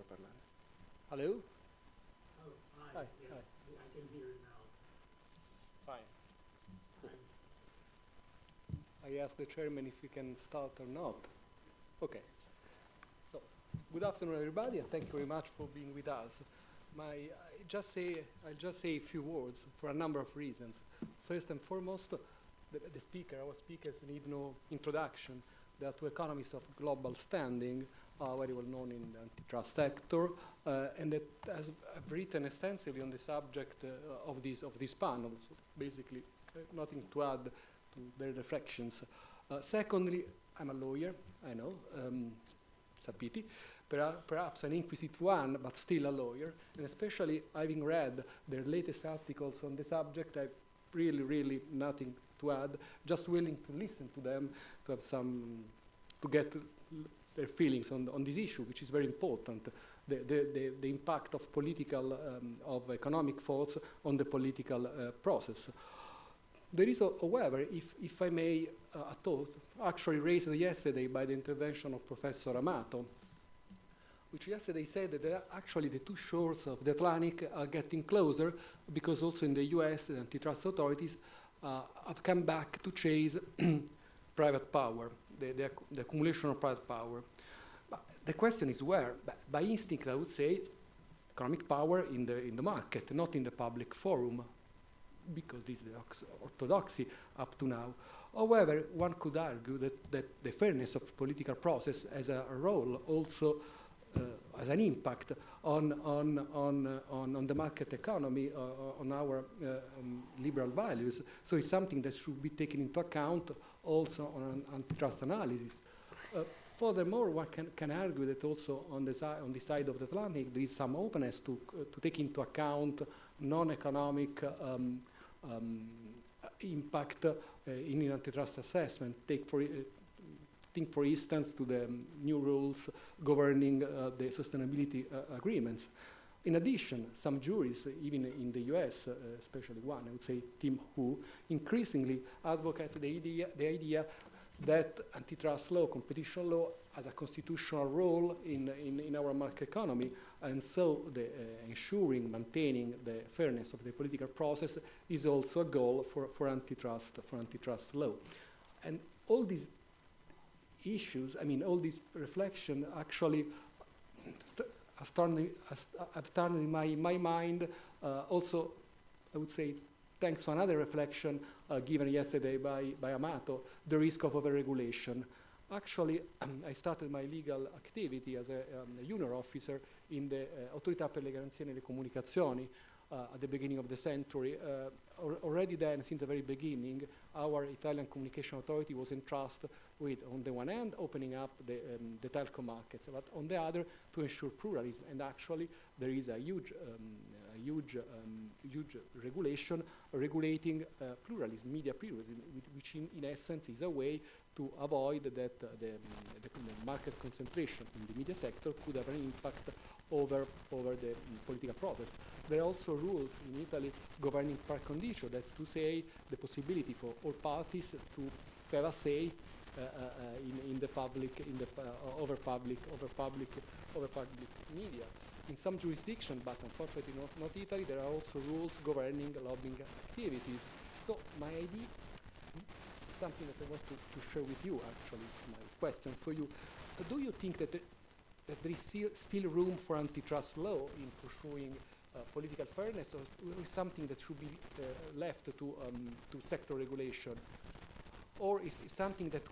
parlare. Hello? Oh, hi. Hi. Yeah, Hi. I can hear you now. Fine. Fine. I asked the chairman if we can start or not. Okay. So, good afternoon, everybody, and thank you very much for being with us. I'll just say a few words for a number of reasons. First and foremost, our speakers need no introduction. They are two economists of global standing, very well known in the antitrust sector, and that have written extensively on the subject of this panel. So basically, nothing to add to their reflections. Secondly, I'm a lawyer, I know, it's a pity, perhaps an inquisitive one, but still a lawyer, and especially having read their latest articles on the subject, I really nothing to add, just willing to listen to them, to have to get their feelings on this issue, which is very important, the impact of of economic force on the political process. There is, however, if I may, a thought actually raised yesterday by the intervention of Professor Amato, which yesterday said that actually the two shores of the Atlantic are getting closer because also in the US, the antitrust authorities have come back to chase private power, the accumulation of private power. But the question is where? By instinct, I would say economic power in the market, not in the public forum, because this is the orthodoxy up to now. However, one could argue that the fairness of political process has a role also as an impact on the market economy, on our liberal values. So it's something that should be taken into account also on antitrust analysis. Furthermore, one can argue that also on the side of the Atlantic, there is some openness to take into account non-economic impact in antitrust assessment. Think, for instance, to the new rules governing the sustainability agreements. In addition, some juries, even in the US, especially one, I would say Tim Hu, increasingly advocate the idea that antitrust law, competition law, has a constitutional role in our market economy, and so ensuring, maintaining the fairness of the political process is also a goal for antitrust law. And all these issues, all this reflection actually have turned in my mind also, I would say, thanks to another reflection given yesterday by Amato, the risk of overregulation. Actually, I started my legal activity as a junior officer in the Autorità per le Garanzie nelle Comunicazioni at the beginning of the century. Already then, since the very beginning, our Italian Communication Authority was entrusted with, on the one hand, opening up the telco markets, but on the other, to ensure pluralism. And actually, there is a huge regulation regulating pluralism, media pluralism, which in essence is a way to avoid that the market concentration in the media sector could have an impact over the political process. There are also rules in Italy governing par condicio, that's to say the possibility for all parties to have a say in the public, over public media. In some jurisdictions, but unfortunately not Italy, there are also rules governing lobbying activities. So my idea, something that I want to share with you, actually, my question for you, do you think that there is still room for antitrust law in pursuing political fairness, or is something that should be left to sector regulation, or is something that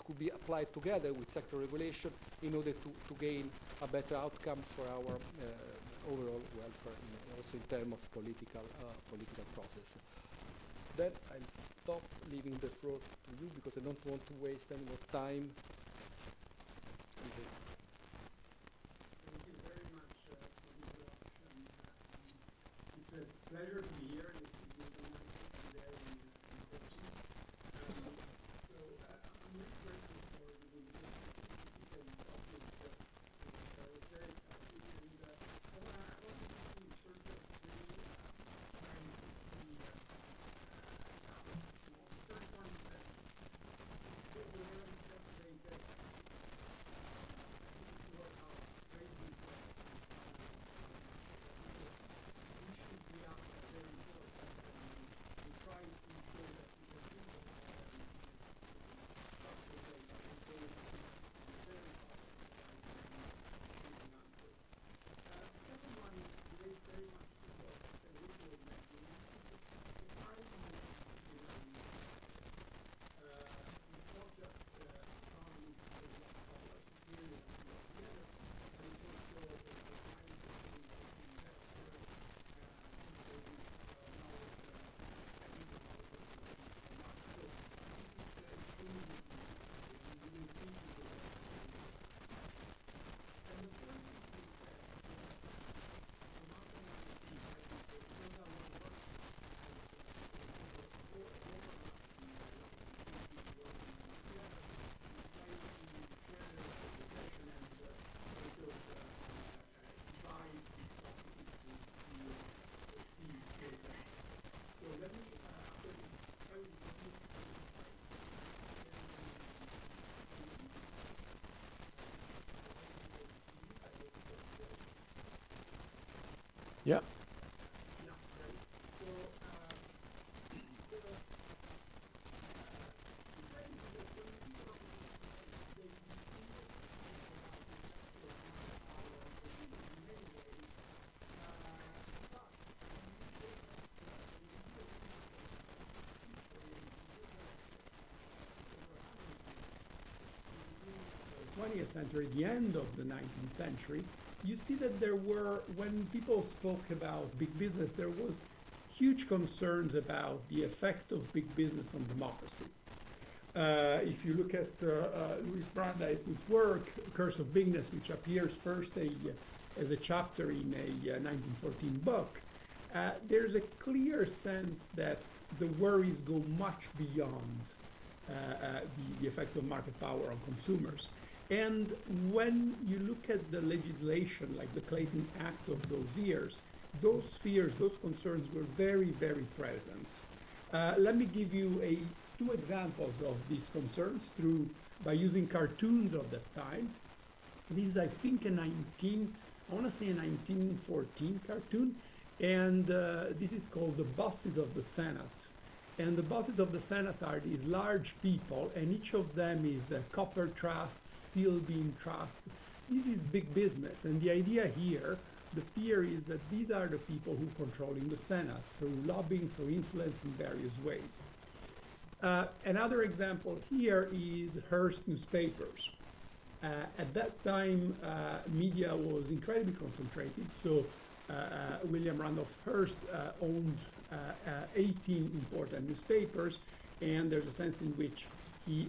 could be applied together with sector regulation in order to gain a better outcome for our overall welfare, also in terms of political process? Then I'll stop leaving the floor to you because I don't want to waste any more time. Thank you very much for the introduction. It's a pleasure to be here. It's very important. So I'm really grateful for the invitation to speak on the topic. I was very excited, and I want to sort of really explain the topic. The first one is that the evidence yesterday is that Yeah. Yeah, great. So, the 20th century, the end of the 19th century, you see that there were, when people spoke about big business, there was huge concerns about the effect of big business on democracy. If you look at Louis Brandeis' work, Curse of Bigness, which appears first as a chapter in a 1914 book, there's a clear sense that the worries go much beyond the effect of market power on consumers. And when you look at the legislation, like the Clayton Act of those years, those fears, those concerns were very, very present. Let me give you two examples of these concerns by using cartoons of that time. This is, I think, I want to say a 1914 cartoon, and this is called The Bosses of the Senate. And the bosses of the Senate are these large people, and each of them is a copper trust, steel beam trust. This is big business, and the idea here, the fear is that these are the people who are controlling the Senate through lobbying, through influence in various ways. Another example here is Hearst newspapers. At that time, media was incredibly concentrated, so William Randolph Hearst owned 18 important newspapers, and there's a sense in which he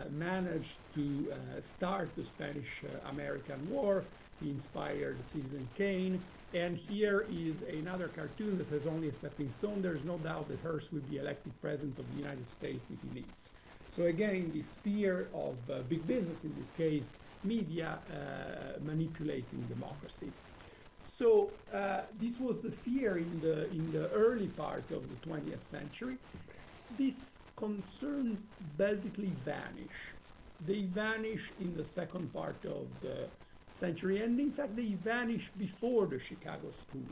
managed to start the Spanish-American War. He inspired Citizen Kane, and here is another cartoon that says only a stepping stone. There's no doubt that Hearst will be elected president of the United States if he leaves. So again, this fear of big business, in this case, media, manipulating democracy. So this was the fear in the early part of the 20th century. These concerns basically vanish. They vanish in the second part of the century, and in fact they vanished before the Chicago School.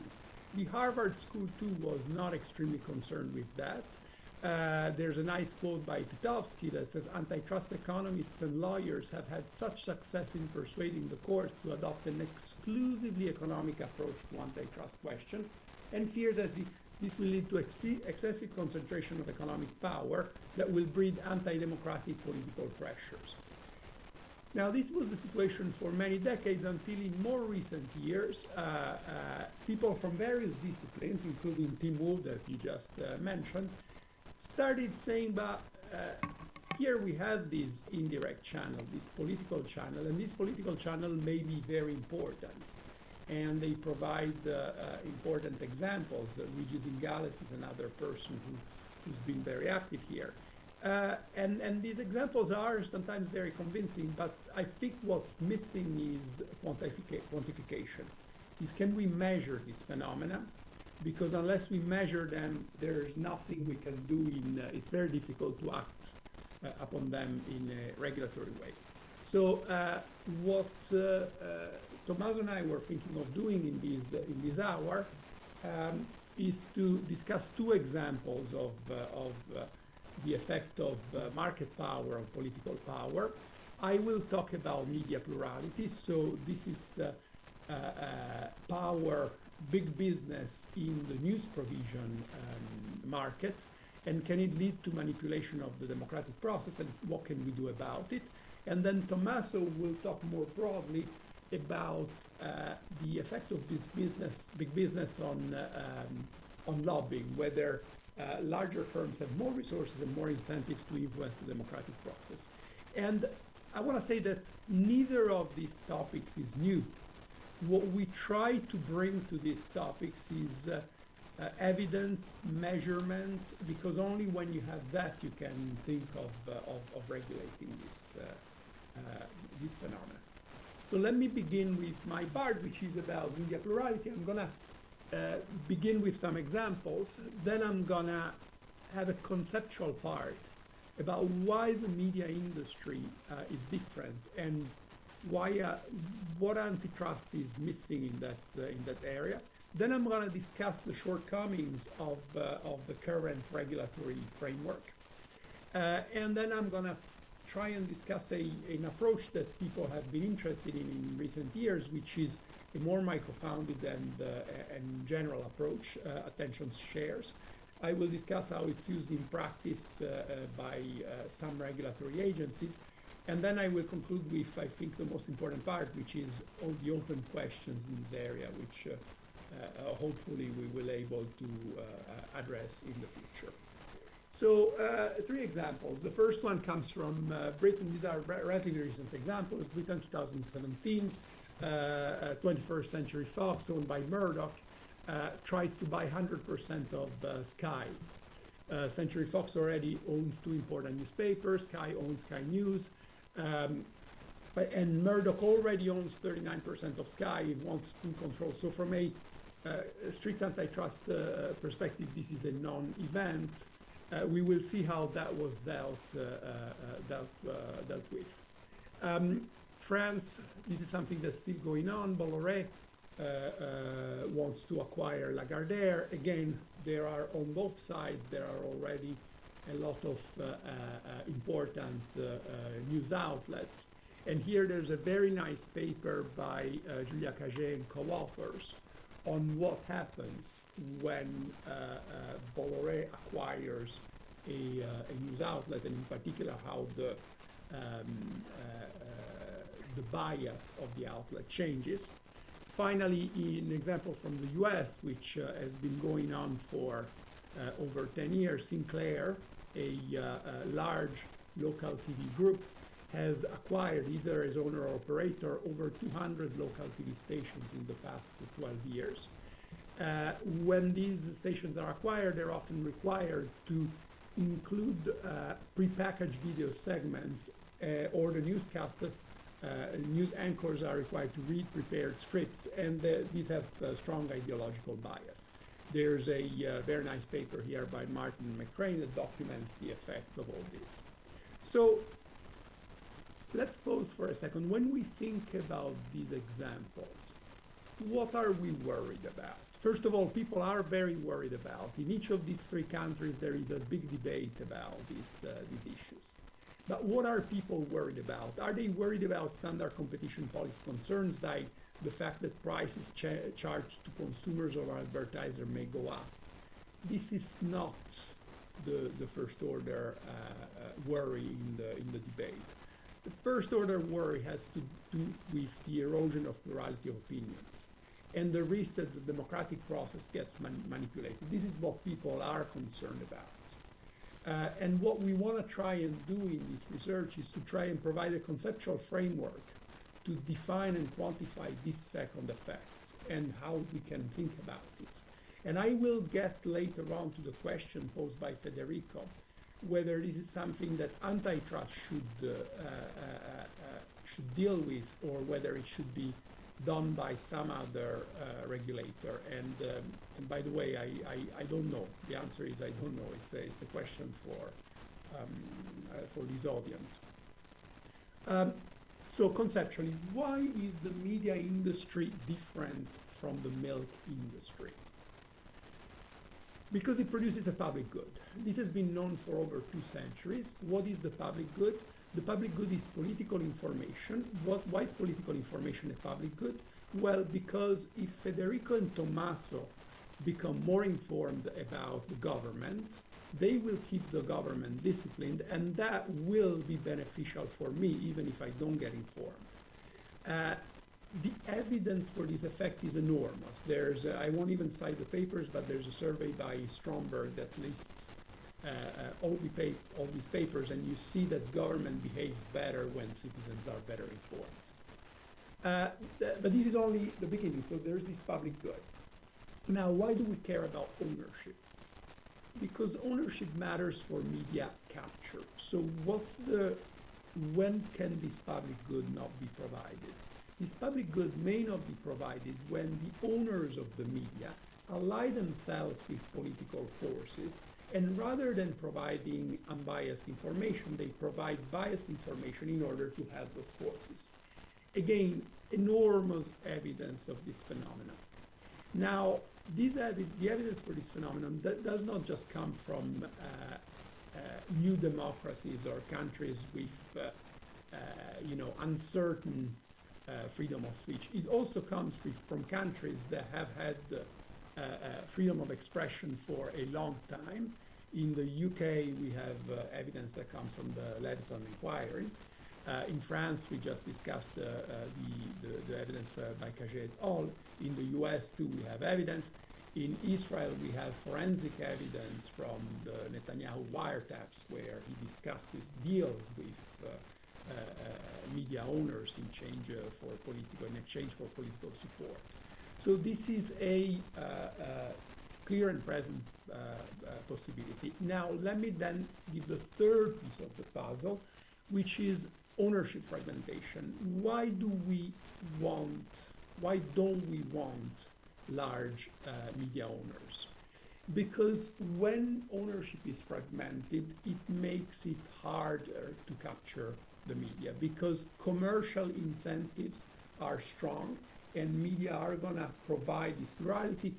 The Harvard School too was not extremely concerned with that. There's a nice quote by Titowski that says, "Antitrust economists and lawyers have had such success in persuading the courts to adopt an exclusively economic approach to antitrust questions, and fears that this will lead to excessive concentration of economic power that will breed anti-democratic political pressures." Now, this was the situation for many decades until in more recent years, people from various disciplines, including Tim Wolf that you just mentioned, started saying, but here we have this indirect channel, this political channel, and this political channel may be very important. And they provide important examples. Luigi Zingales is another person who's been very active here. And these examples are sometimes very convincing, but I think what's missing is quantification. Can we measure this phenomena? Because unless we measure them, there's nothing we can do it's very difficult to act upon them in a regulatory way. So what Tommaso and I were thinking of doing in this hour is to discuss two examples of the effect of market power on political power. I will talk about media plurality. So this is power, big business in the news provision market, and can it lead to manipulation of the democratic process, and what can we do about it? And then Tommaso will talk more broadly about the effect of this big business on lobbying, whether larger firms have more resources and more incentives to influence the democratic process. And I want to say that neither of these topics is new. What we try to bring to these topics is evidence, measurement, because only when you have that you can think of regulating this phenomena. So let me begin with my part, which is about media plurality. I'm going to begin with some examples. Then I'm going to have a conceptual part about why the media industry is different, and what antitrust is missing in that area. Then I'm going to discuss the shortcomings of the current regulatory framework. And then I'm going to try and discuss an approach that people have been interested in recent years, which is a more micro-founded and general approach, attention shares. I will discuss how it's used in practice by some regulatory agencies. And then I will conclude with, I think, the most important part, which is all the open questions in this area, which hopefully we will able to address in the future. So 3 examples. The first one comes from Britain. These are relatively recent examples. Britain 2017, 21st Century Fox, owned by Murdoch, tries to buy 100% of Sky. Century Fox already owns 2 important newspapers. Sky owns Sky News. And Murdoch already owns 39% of Sky and wants full control. So from a strict antitrust perspective, this is a non-event. We will see how that was dealt with. France, this is something that's still going on. Bolloré wants to acquire Lagardère. Again, there are on both sides, there are already a lot of important news outlets. And here there's a very nice paper by Julia Cagé and co-authors on what happens when Bolloré acquires a news outlet, and in particular how the bias of the outlet changes. Finally, an example from the US, which has been going on for over 10 years, Sinclair, a large local TV group, has acquired, either as owner or operator, over 200 local TV stations in the past 12 years. When these stations are acquired, they're often required to include prepackaged video segments, or the newscaster, news anchors are required to read prepared scripts, and these have strong ideological bias. There's a very nice paper here by Martin McCrane that documents the effect of all this. So let's pause for a second. When we think about these examples, what are we worried about? First of all, people are very worried about. In each of these 3 countries, there is a big debate about these issues. But what are people worried about? Are they worried about standard competition policy concerns, like the fact that prices charged to consumers or advertisers may go up? This is not the first order worry in the debate. The first order worry has to do with the erosion of plurality of opinions and the risk that the democratic process gets manipulated. This is what people are concerned about. And what we want to try and do in this research is to try and provide a conceptual framework to define and quantify this second effect and how we can think about it. And I will get later on to the question posed by Federico, whether this is something that antitrust should deal with, or whether it should be done by some other regulator. And by the way, I don't know. The answer is I don't know. It's a question for this audience. So conceptually, why is the media industry different from the milk industry? Because it produces a public good. This has been known for over 2 centuries. What is the public good? The public good is political information. Why is political information a public good? Well, because if Federico and Tommaso become more informed about the government, they will keep the government disciplined, and that will be beneficial for me, even if I don't get informed. The evidence for this effect is enormous. I won't even cite the papers, but there's a survey by Stromberg that lists all these papers, and you see that government behaves better when citizens are better informed. But this is only the beginning, so there's this public good. Now, why do we care about ownership? Because ownership matters for media capture. So when can this public good not be provided? This public good may not be provided when the owners of the media ally themselves with political forces, and rather than providing unbiased information, they provide biased information in order to help those forces. again, enormous evidence of this phenomenon. Now, the evidence for this phenomenon does not just come from new democracies or countries with uncertain freedom of speech. It also comes from countries that have had freedom of expression for a long time. In the UK, we have evidence that comes from the Leveson inquiry. In France, we just discussed the evidence by Caget et al. In the US, too, we have evidence. In Israel, we have forensic evidence from the Netanyahu wiretaps, where he discusses deals with media owners in exchange for political support. So this is a clear and present possibility. Now, let me then give the third piece of the puzzle, which is ownership fragmentation. Why don't we want large media owners? Because when ownership is fragmented, it makes it harder to capture the media, because commercial incentives are strong and media are going to provide this plurality.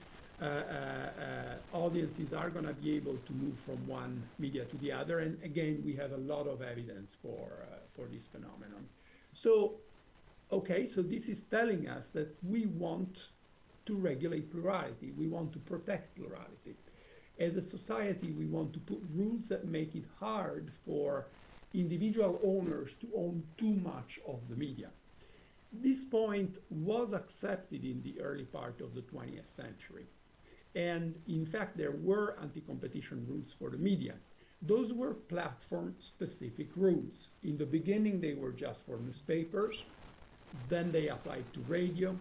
Audiences are going to be able to move from one media to the other, and again, we have a lot of evidence for this phenomenon. So this is telling us that we want to regulate plurality. We want to protect plurality. As a society, we want to put rules that make it hard for individual owners to own too much of the media. This point was accepted in the early part of the 20th century. And in fact, there were anti-competition rules for the media. Those were platform-specific rules. In the beginning, they were just for newspapers. Then they applied to radio.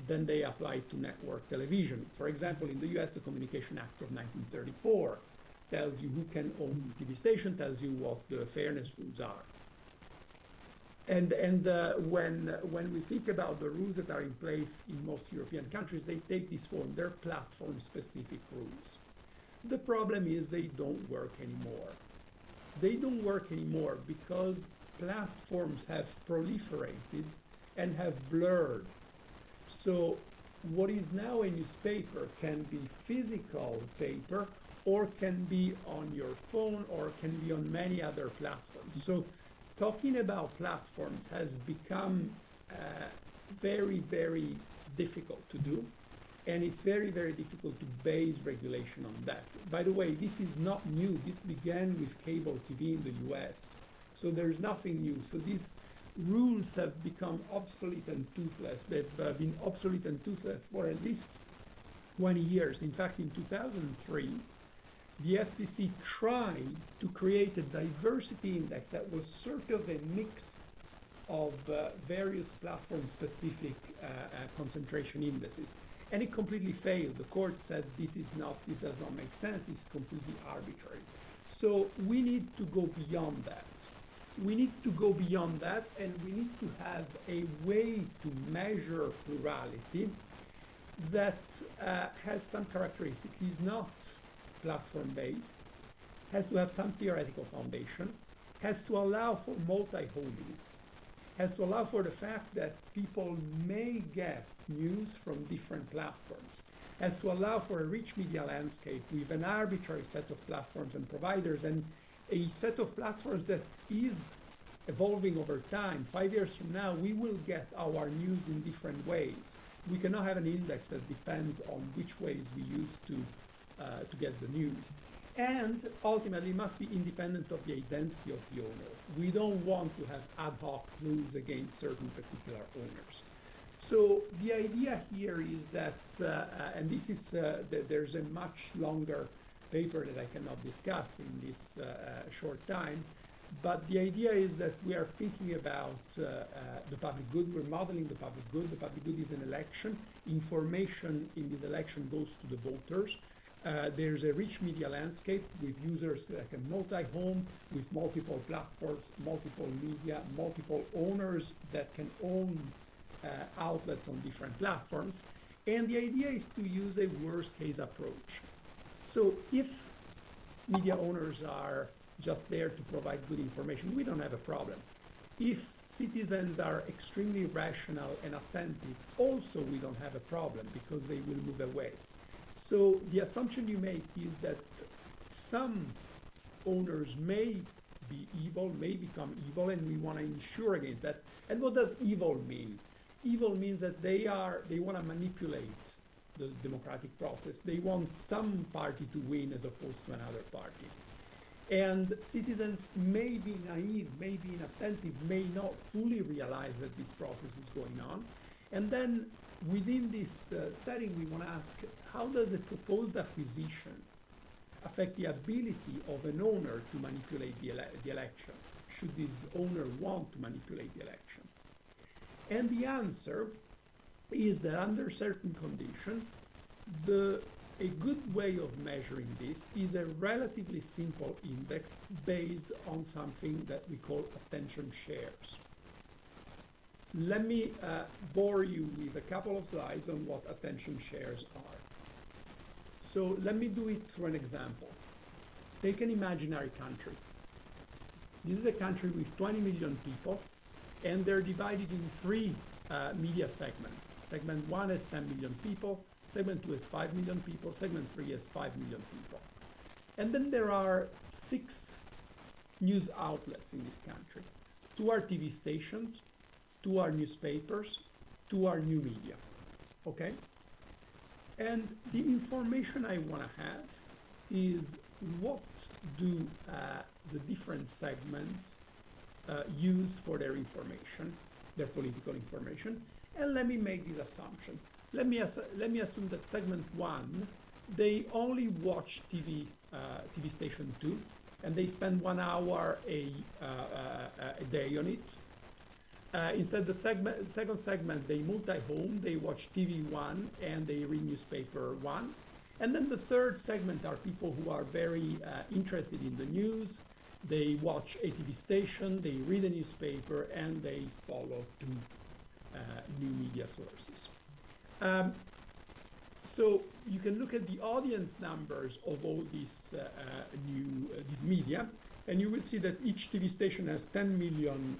Then they applied to network television. For example, in the US, the Communication Act of 1934 tells you who can own a TV station, tells you what the fairness rules are. And when we think about the rules that are in place in most European countries, they take this form. They're platform-specific rules. The problem is they don't work anymore. They don't work anymore because platforms have proliferated and have blurred. So what is now a newspaper can be physical paper, or can be on your phone, or can be on many other platforms. So talking about platforms has become very, very difficult to do. And it's very, very difficult to base regulation on that. By the way, this is not new. This began with cable TV in the US. So there's nothing new. So these rules have become obsolete and toothless. They've been obsolete and toothless for at least 20 years. In fact, in 2003, the FCC tried to create a diversity index that was sort of a mix of various platform-specific concentration indices. And it completely failed. The court said this does not make sense, it's completely arbitrary. So we need to go beyond that. We need to go beyond that, and we need to have a way to measure plurality that has some characteristics. It's not platform-based, has to have some theoretical foundation, has to allow for multi-homing, has to allow for the fact that people may get news from different platforms, has to allow for a rich media landscape with an arbitrary set of platforms and providers, and a set of platforms that is evolving over time. 5 years from now, we will get our news in different ways. We cannot have an index that depends on which ways we use to get the news. And ultimately, it must be independent of the identity of the owner. We don't want to have ad hoc rules against certain particular owners. So the idea here is that, and this is, there's a much longer paper that I cannot discuss in this short time, but the idea is that we are thinking about the public good. We're modeling the public good. The public good is an election. Information in this election goes to the voters. There's a rich media landscape with users that can multi-home, with multiple platforms, multiple media, multiple owners that can own outlets on different platforms. And the idea is to use a worst-case approach. So if media owners are just there to provide good information, we don't have a problem. If citizens are extremely rational and attentive, also we don't have a problem because they will move away. So the assumption you make is that some owners may be evil, may become evil, and we want to insure against that. And what does evil mean? Evil means that they want to manipulate the democratic process. They want some party to win as opposed to another party. And citizens may be naive, may be inattentive, may not fully realize that this process is going on. And then within this setting, we want to ask, how does a proposed acquisition affect the ability of an owner to manipulate the election? Should this owner want to manipulate the election? And the answer is that under certain conditions, a good way of measuring this is a relatively simple index based on something that we call attention shares. Let me bore you with a couple of slides on what attention shares are. So let me do it through an example. Take an imaginary country. This is a country with 20 million people, and they're divided in three media segments. Segment 1 has 10 million people, segment 2 has 5 million people, segment 3 has 5 million people. And then there are 6 news outlets in this country. 2 are TV stations, 2 are newspapers, 2 are new media, okay? And the information I want to have is what do the different segments use for their information, their political information, and let me make this assumption. Let me assume that segment 1, they only watch TV station 2, and they spend 1 hour a day on it. Instead, the second segment, they multi-home, they watch TV 1, and they read newspaper 1. And then the third segment are people who are very interested in the news. They watch a TV station, they read a newspaper, and they follow 2 new media sources. So you can look at the audience numbers of all these these media, and you will see that each TV station has 10 million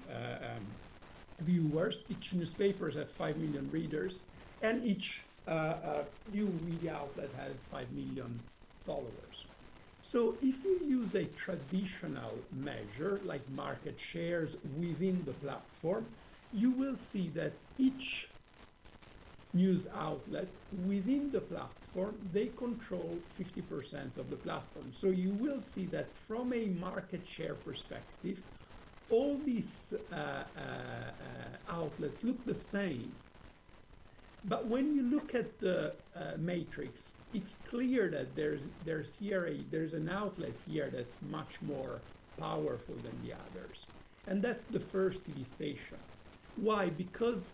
viewers, each newspaper has 5 million readers, and each new media outlet has 5 million followers. So if you use a traditional measure like market shares within the platform, you will see that each news outlet within the platform, they control 50% of the platform. So you will see that from a market share perspective, all these outlets look the same. But when you look at the matrix, it's clear that there's an outlet here that's much more powerful than the others. And that's the first TV station. Why? Because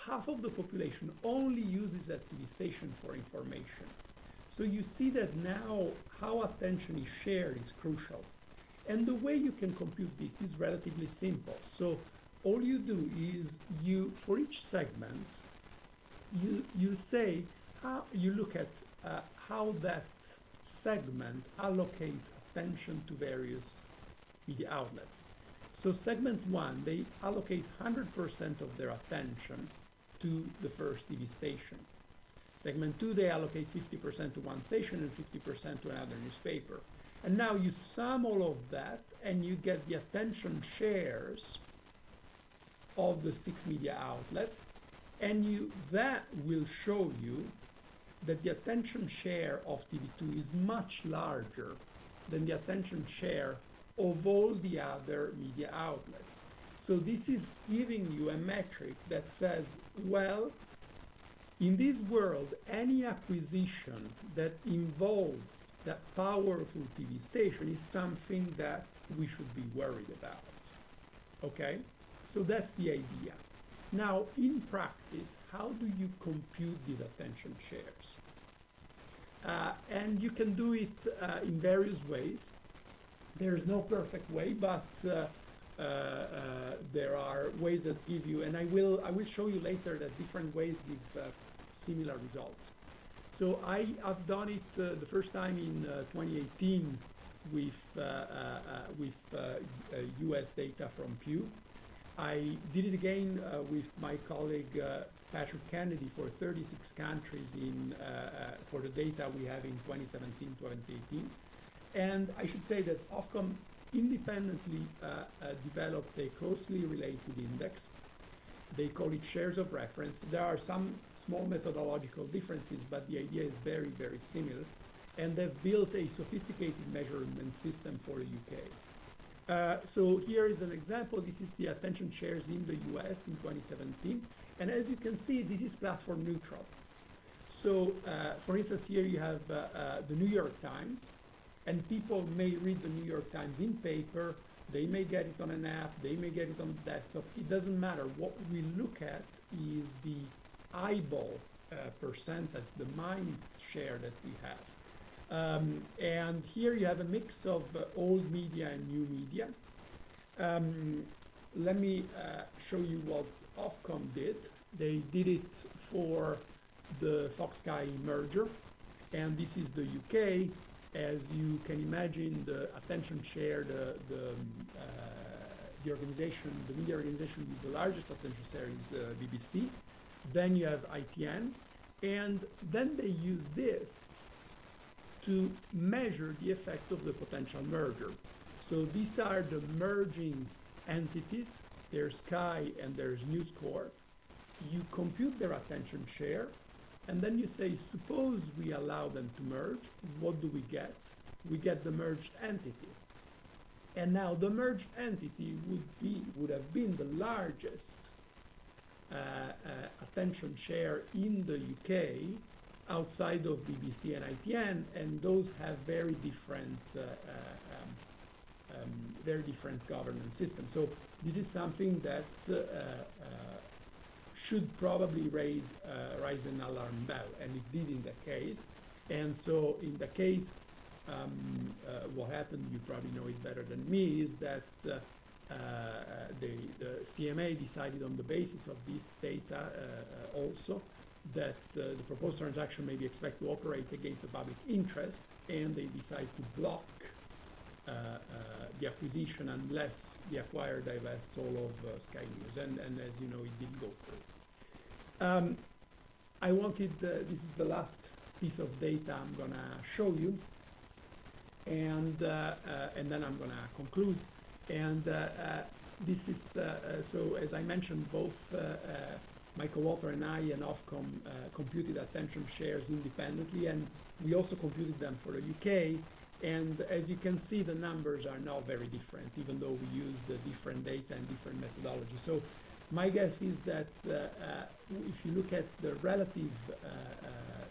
half of the population only uses that TV station for information. So you see that now how attention is shared is crucial. And the way you can compute this is relatively simple. So all you do is for each segment, you say you look at how that segment allocates attention to various media outlets. So segment 1, they allocate 100% of their attention to the first TV station. Segment 2, they allocate 50% to one station and 50% to another newspaper. And now you sum all of that and you get the attention shares of the 6 media outlets, and that will show you that the attention share of TV2 is much larger than the attention share of all the other media outlets. So this is giving you a metric that says, well, in this world, any acquisition that involves that powerful TV station is something that we should be worried about. Okay? So that's the idea. Now, in practice, how do you compute these attention shares? And you can do it in various ways. There's no perfect way, but there are ways that give you, and I will show you later that different ways give similar results. So I have done it the first time in 2018 with US data from Pew. I did it again with my colleague Patrick Kennedy for 36 countries for the data we have in 2017-2018. And I should say that Ofcom independently developed a closely related index. They call it shares of reference. There are some small methodological differences, but the idea is very, very similar. And they've built a sophisticated measurement system for the UK. So here is an example. This is the attention shares in the US in 2017. And as you can see, this is platform neutral. So for instance, here you have the New York Times, and people may read the New York Times in paper. They may get it on an app, they may get it on the desktop. It doesn't matter. What we look at is the eyeball percentage, the mind share that we have. And here you have a mix of old media and new media. Let me show you what Ofcom did. They did it for the Fox-Sky merger, and this is the UK. As you can imagine, the attention share, the organization, the media organization with the largest attention share is BBC. Then you have ITN, and then they use this to measure the effect of the potential merger. So these are the merging entities. There's Sky and there's News Corp. You compute their attention share, and then you say, suppose we allow them to merge, what do we get? We get the merged entity. And now the merged entity would have been the largest attention share in the UK outside of BBC and ITN, and those have very different governance systems. So this is something that should probably raise an alarm bell, and it did in the case. And so in the case, what happened, you probably know it better than me, is that the CMA decided on the basis of this data also that the proposed transaction may be expected to operate against the public interest, and they decide to block the acquisition unless the acquirer divests all of Sky News, and as you know, it didn't go through. I wanted, this is the last piece of data I'm gonna show you, and then I'm gonna conclude. And this is, so as I mentioned, both my co-author and I and Ofcom computed attention shares independently, and we also computed them for the UK. And as you can see, the numbers are not very different, even though we use the different data and different methodology. So my guess is that if you look at the relative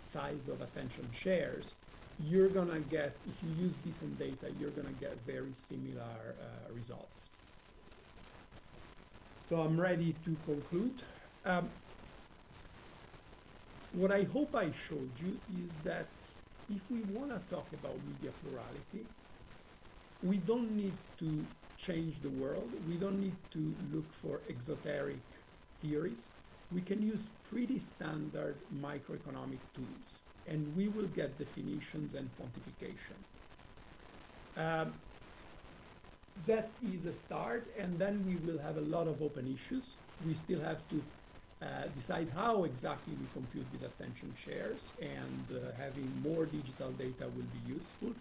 size of attention shares, you're gonna get, if you use decent data, you're gonna get very similar results. So I'm ready to conclude. What I hope I showed you is that if we want to talk about media plurality, we don't need to change the world. We don't need to look for exoteric theories. We can use pretty standard microeconomic tools, and we will get definitions and quantification. That is a start, and then we will have a lot of open issues. We still have to decide how exactly we compute these attention shares, and having more digital data will be useful.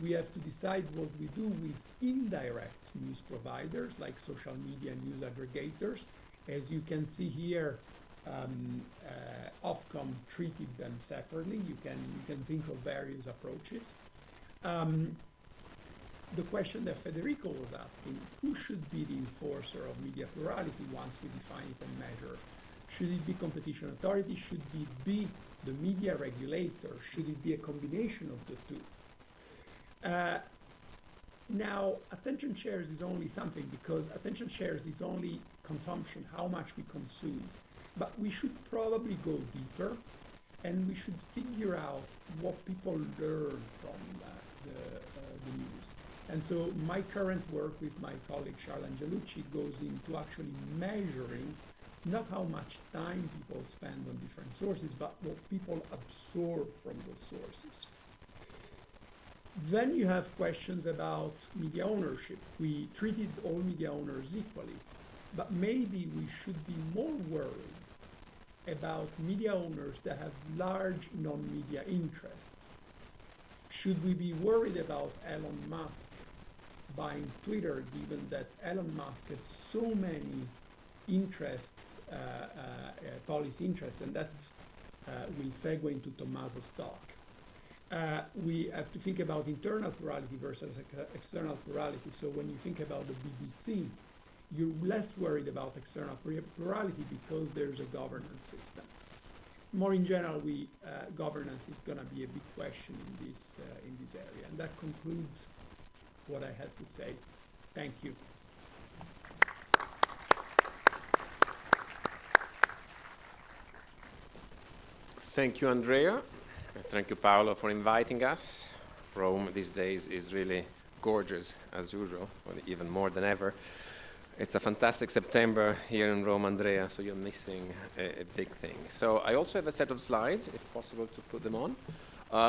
We have to decide what we do with indirect news providers like social media and news aggregators. As you can see here, Ofcom treated them separately. You can think of various approaches. The question that Federico was asking, who should be the enforcer of media plurality once we define it and measure? Should it be competition authority? Should it be the media regulator? Should it be a combination of the two? Now, attention shares is only something, because attention shares is only consumption, how much we consume. But we should probably go deeper, and we should figure out what people learn from the news. And so my current work with my colleague Charles Angelucci goes into actually measuring not how much time people spend on different sources, but what people absorb from those sources. Then you have questions about media ownership. We treated all media owners equally. but maybe we should be more worried about media owners that have large non-media interests. Should we be worried about Elon Musk buying Twitter, given that Elon Musk has so many interests, policy interests, and that will segue into Tommaso's talk. We have to think about internal plurality versus external plurality. So when you think about the BBC, you're less worried about external plurality because there's a governance system. More in general, governance is going to be a big question in this area. And that concludes what I had to say. Thank you. Thank you, Andrea. And thank you, Paolo, for inviting us. Rome these days is really gorgeous, as usual, or even more than ever. It's a fantastic September here in Rome, Andrea, so you're missing a big thing. So I also have a set of slides, if possible, to put them on.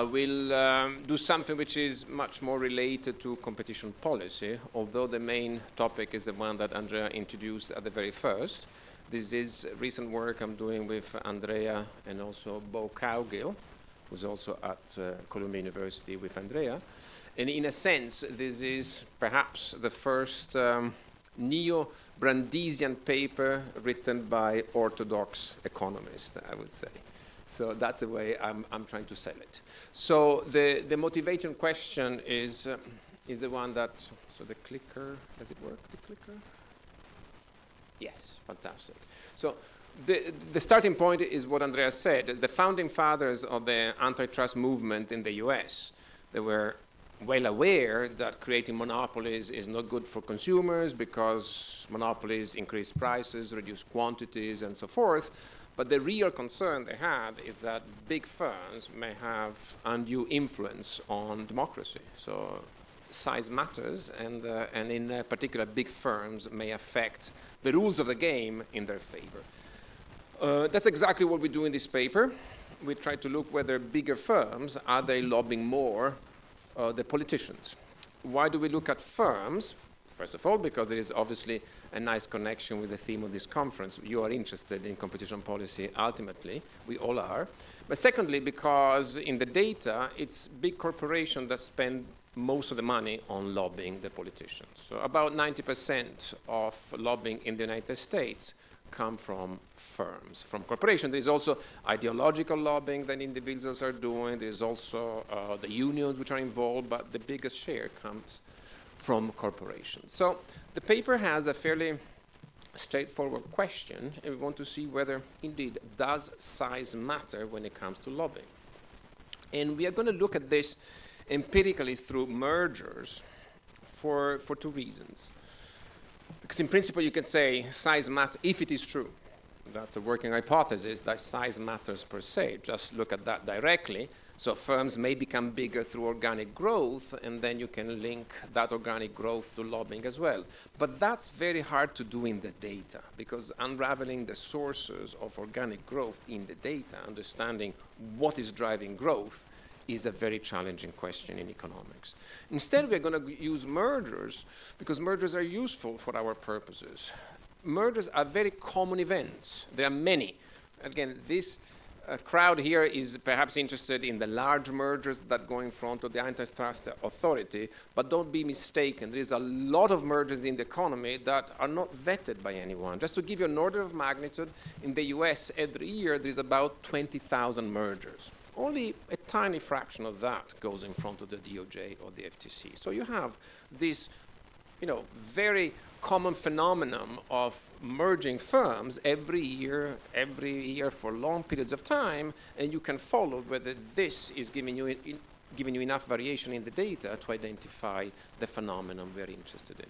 We'll do something which is much more related to competition policy, although the main topic is the one that Andrea introduced at the very first. This is recent work I'm doing with Andrea and also Bo Cowgill, who's also at Columbia University with Andrea. And in a sense, this is perhaps the first neo-Brandisian paper written by orthodox economists, I would say. So that's the way I'm trying to sell it. So the motivation question is the one that, so the clicker, does it work, the clicker? Yes, fantastic. So the starting point is what Andrea said. The founding fathers of the antitrust movement in the US, they were well aware that creating monopolies is not good for consumers because monopolies increase prices, reduce quantities, and so forth. But the real concern they had is that big firms may have undue influence on democracy. So size matters, and in particular, big firms may affect the rules of the game in their favor. That's exactly what we do in this paper. We try to look whether bigger firms, are they lobbying more the politicians. Why do we look at firms? First of all, because there is obviously a nice connection with the theme of this conference. You are interested in competition policy ultimately. We all are. But secondly, because in the data, it's big corporations that spend most of the money on lobbying the politicians. So about 90% of lobbying in the United States come from firms, from corporations. There's also ideological lobbying that individuals are doing. There's also the unions which are involved, but the biggest share comes from corporations. So the paper has a fairly straightforward question, and we want to see whether, indeed, does size matter when it comes to lobbying? And we are going to look at this empirically through mergers for two reasons. Because in principle, you can say size matters, if it is true. That's a working hypothesis, that size matters per se. Just look at that directly. So firms may become bigger through organic growth, and then you can link that organic growth to lobbying as well. But that's very hard to do in the data, because unraveling the sources of organic growth in the data, understanding what is driving growth, is a very challenging question in economics. Instead, we're going to use mergers, because mergers are useful for our purposes. Mergers are very common events. There are many. Again, this crowd here is perhaps interested in the large mergers that go in front of the Antitrust Authority, but don't be mistaken. There is a lot of mergers in the economy that are not vetted by anyone. Just to give you an order of magnitude, in the US every year there is about 20,000 mergers. Only a tiny fraction of that goes in front of the DOJ or the FTC. So you have this, very common phenomenon of merging firms every year for long periods of time, and you can follow whether this is giving you enough variation in the data to identify the phenomenon we're interested in.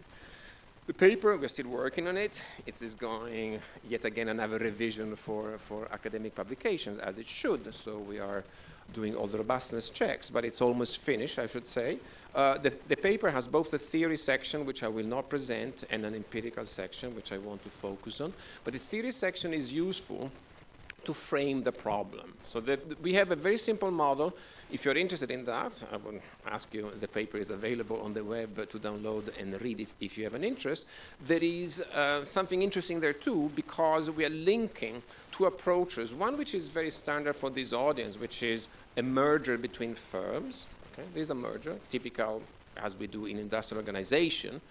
The paper, we're still working on it. It is going, yet again, another revision for academic publications, as it should. So we are doing all the robustness checks, but it's almost finished, I should say. The paper has both the theory section, which I will not present, and an empirical section, which I want to focus on. But the theory section is useful to frame the problem. So we have a very simple model. If you're interested in that, I would ask you, the paper is available on the web to download and read if you have an interest. There is something interesting there too, because we are linking two approaches, one which is very standard for this audience, which is a merger between firms. Okay? There's a merger, typical as we do in industrial organization,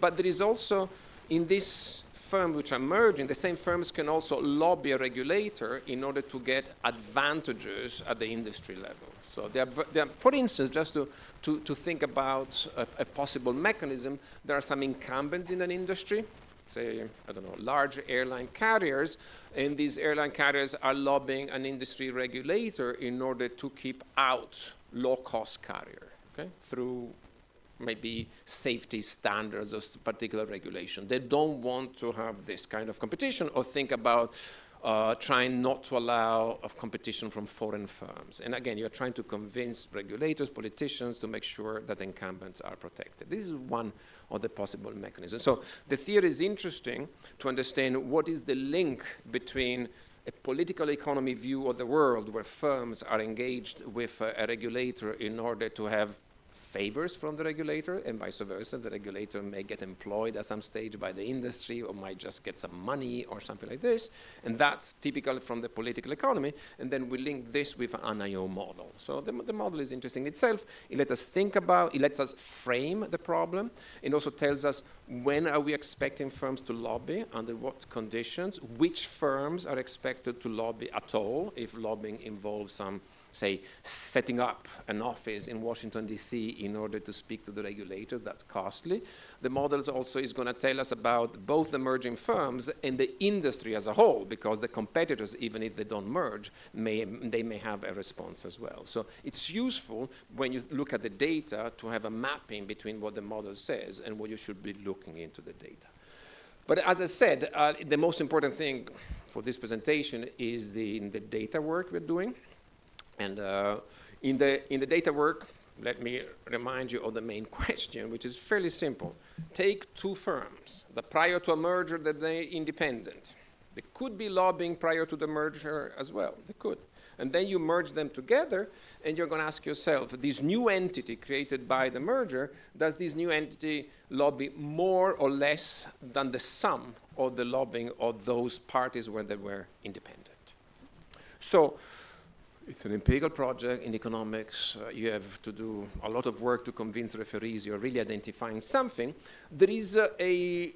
but there is also in this firms which are merging, the same firms can also lobby a regulator in order to get advantages at the industry level. So they are, for instance, just to think about a possible mechanism, there are some incumbents in an industry, say, I don't know, large airline carriers, and these airline carriers are lobbying an industry regulator in order to keep out low-cost carrier, okay, through maybe safety standards or particular regulation. They don't want to have this kind of competition or think about trying not to allow competition from foreign firms. And again, you're trying to convince regulators, politicians to make sure that incumbents are protected. This is one of the possible mechanisms. So the theory is interesting to understand what is the link between a political economy view of the world where firms are engaged with a regulator in order to have favors from the regulator, and vice versa. The regulator may get employed at some stage by the industry or might just get some money or something like this. And that's typical from the political economy. And then we link this with an IO model. So the model is interesting itself. It lets us think about, it lets us frame the problem. It also tells us when are we expecting firms to lobby, under what conditions, which firms are expected to lobby at all, if lobbying involves some, say, setting up an office in Washington, D.C. in order to speak to the regulators. That's costly. The models also is going to tell us about both the merging firms and the industry as a whole, because the competitors, even if they don't merge, they may have a response as well. So it's useful when you look at the data to have a mapping between what the model says and what you should be looking into the data. But as I said, the most important thing for this presentation is the data work we're doing. And in the data work, let me remind you of the main question, which is fairly simple. Take two firms that prior to a merger that they're independent. They could be lobbying prior to the merger as well. They could. And then you merge them together, and you're going to ask yourself, this new entity created by the merger, does this new entity lobby more or less than the sum of the lobbying of those parties where they were independent? So it's an empirical project in economics. You have to do a lot of work to convince referees you're really identifying something. There is a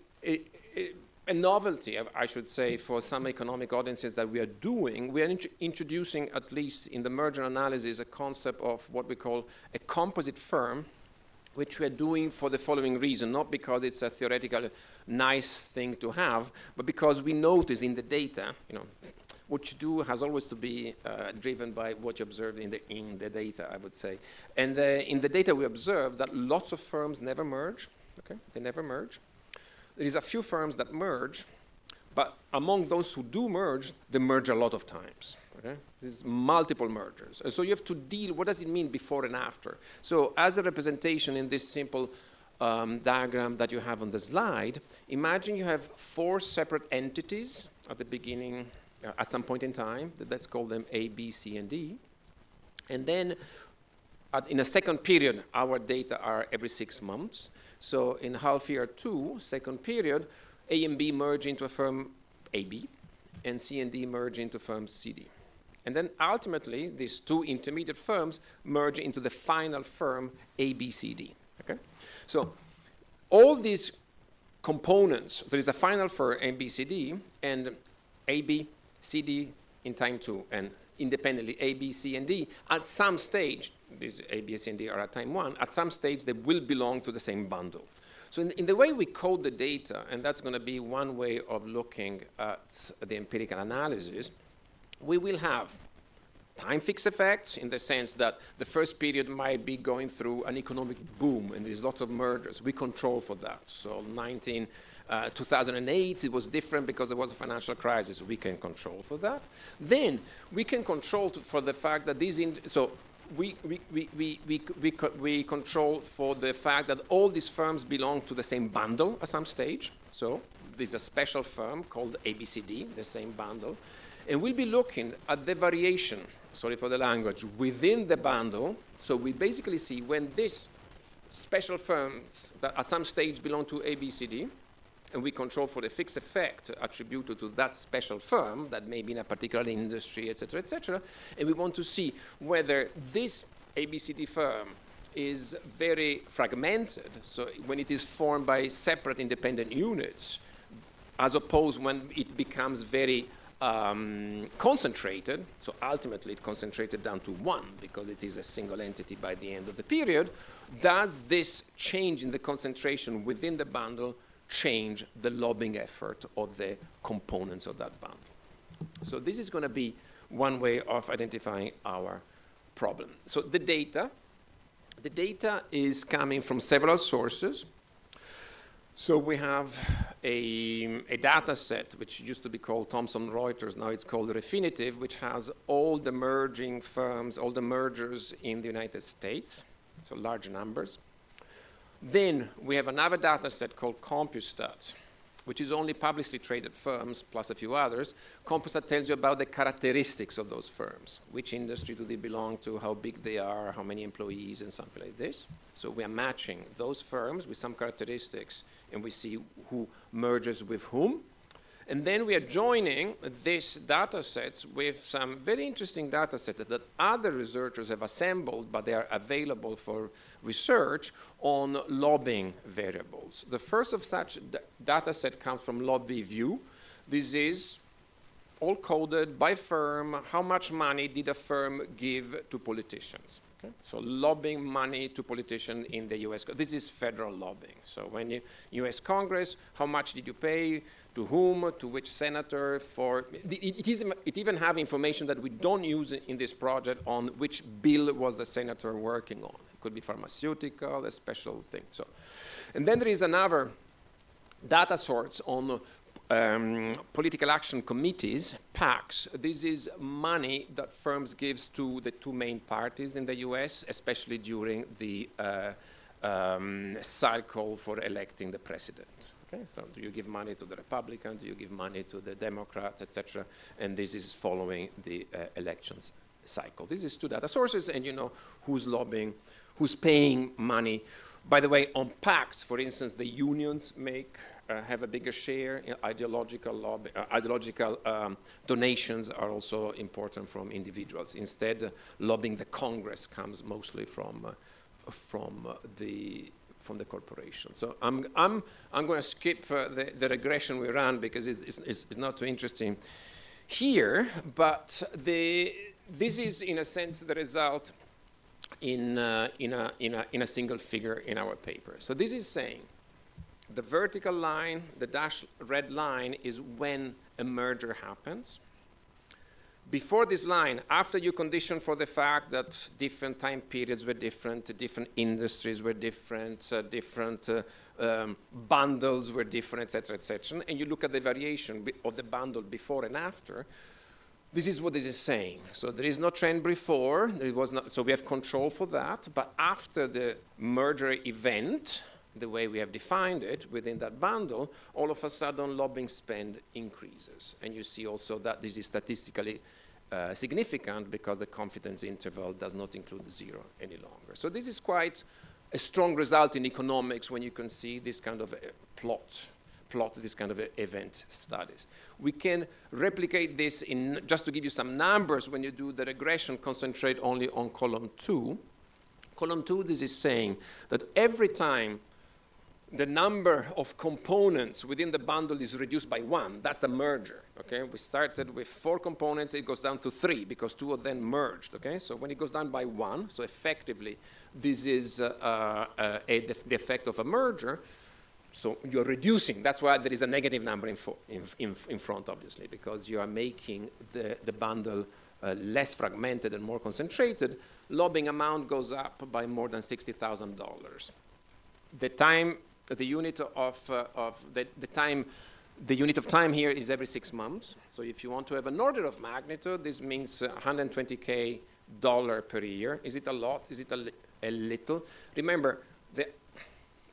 novelty, I should say, for some economic audiences that we are doing. We are introducing, at least in the merger analysis, a concept of what we call a composite firm, which we are doing for the following reason, not because it's a theoretical nice thing to have, but because we notice in the data, what you do has always to be driven by what you observe in the data, I would say. And in the data we observe that lots of firms never merge, okay? They never merge. There is a few firms that merge, but among those who do merge, they merge a lot of times, okay? There's multiple mergers. And so you have to deal, what does it mean before and after? So as a representation in this simple diagram that you have on the slide, imagine you have 4 separate entities at the beginning, at some point in time. Let's call them A, B, C, and D. And then in a second period, our data are every 6 months. So in half year 2, second period, A and B merge into a firm AB, and C and D merge into firm CD. And then ultimately, these 2 intermediate firms merge into the final firm ABCD. Okay? So all these components, there is a final firm ABCD, and AB, CD in time 2, and independently A, B, C, and D, at some stage, these A, B, C, and D are at time 1, at some stage they will belong to the same bundle. So in the way we code the data, and that's going to be one way of looking at the empirical analysis, we will have time fixed effects in the sense that the first period might be going through an economic boom, and there's lots of mergers. We control for that. So 2008, it was different because there was a financial crisis. We can control for that. Then we can control for the fact that these, we control for the fact that all these firms belong to the same bundle at some stage. So there's a special firm called ABCD, the same bundle. And we'll be looking at the variation, sorry for the language, within the bundle. So we basically see when these special firms that at some stage belong to A, B, C, D, and we control for the fixed effect attributed to that special firm that may be in a particular industry, et cetera, and we want to see whether this ABCD firm is very fragmented, so when it is formed by separate independent units, as opposed when it becomes very concentrated, so ultimately it concentrated down to one because it is a single entity by the end of the period, does this change in the concentration within the bundle change the lobbying effort of the components of that bundle? So this is going to be one way of identifying our problem. So the data is coming from several sources. So we have a data set which used to be called Thomson Reuters, now it's called Refinitiv, which has all the merging firms, all the mergers in the United States, so large numbers. Then we have another data set called Compustat, which is only publicly traded firms plus a few others. Compustat tells you about the characteristics of those firms. Which industry do they belong to, how big they are, how many employees, and something like this. So we are matching those firms with some characteristics, and we see who merges with whom. And then we are joining these data sets with some very interesting data sets that other researchers have assembled, but they are available for research on lobbying variables. The first of such data set comes from LobbyView. This is all coded by firm. How much money did a firm give to politicians? Okay? So lobbying money to politicians in the US. This is federal lobbying. So when you, US Congress, how much did you pay? To whom, to which senator, for, it even have information that we don't use in this project on which bill was the senator working on. It could be pharmaceutical, a special thing. So, and then there is another data source on political action committees, PACs. This is money that firms gives to the two main parties in the US, especially during the cycle for electing the president. Okay, so do you give money to the Republican, do you give money to the Democrats, etc. And this is following the elections cycle. This is two data sources, and you know who's lobbying, who's paying money. By the way, on PACs, for instance, the unions have a bigger share. In ideological donations are also important from individuals. Instead, lobbying the Congress comes mostly from the corporation. So I'm going to skip the regression we ran because it's not too interesting here, but this is in a sense the result in a single figure in our paper. So this is saying the vertical line, the dashed red line, is when a merger happens. Before this line, after you condition for the fact that different time periods were different industries were different, bundles were different, etc., and you look at the variation of the bundle before and after, this is what this is saying. So there is no trend before, so we have control for that, but after the merger event, the way we have defined it within that bundle, all of a sudden lobbying spend increases. And you see also that this is statistically significant because the confidence interval does not include zero any longer. So this is quite a strong result in economics when you can see this kind of plot this kind of event studies. We can replicate this in, just to give you some numbers, when you do the regression, concentrate only on column 2. Column 2, this is saying that every time the number of components within the bundle is reduced by 1. That's a merger, okay? We started with 4 components, it goes down to 3 because 2 of them merged, okay? So when it goes down by 1, so effectively this is the effect of a merger. So you're reducing, that's why there is a negative number in front, obviously, because you are making the bundle less fragmented and more concentrated. Lobbying amount goes up by more than $60,000. The unit of time here is every 6 months. So if you want to have an order of magnitude, this means $120K per year. Is it a lot? Is it a little? Remember,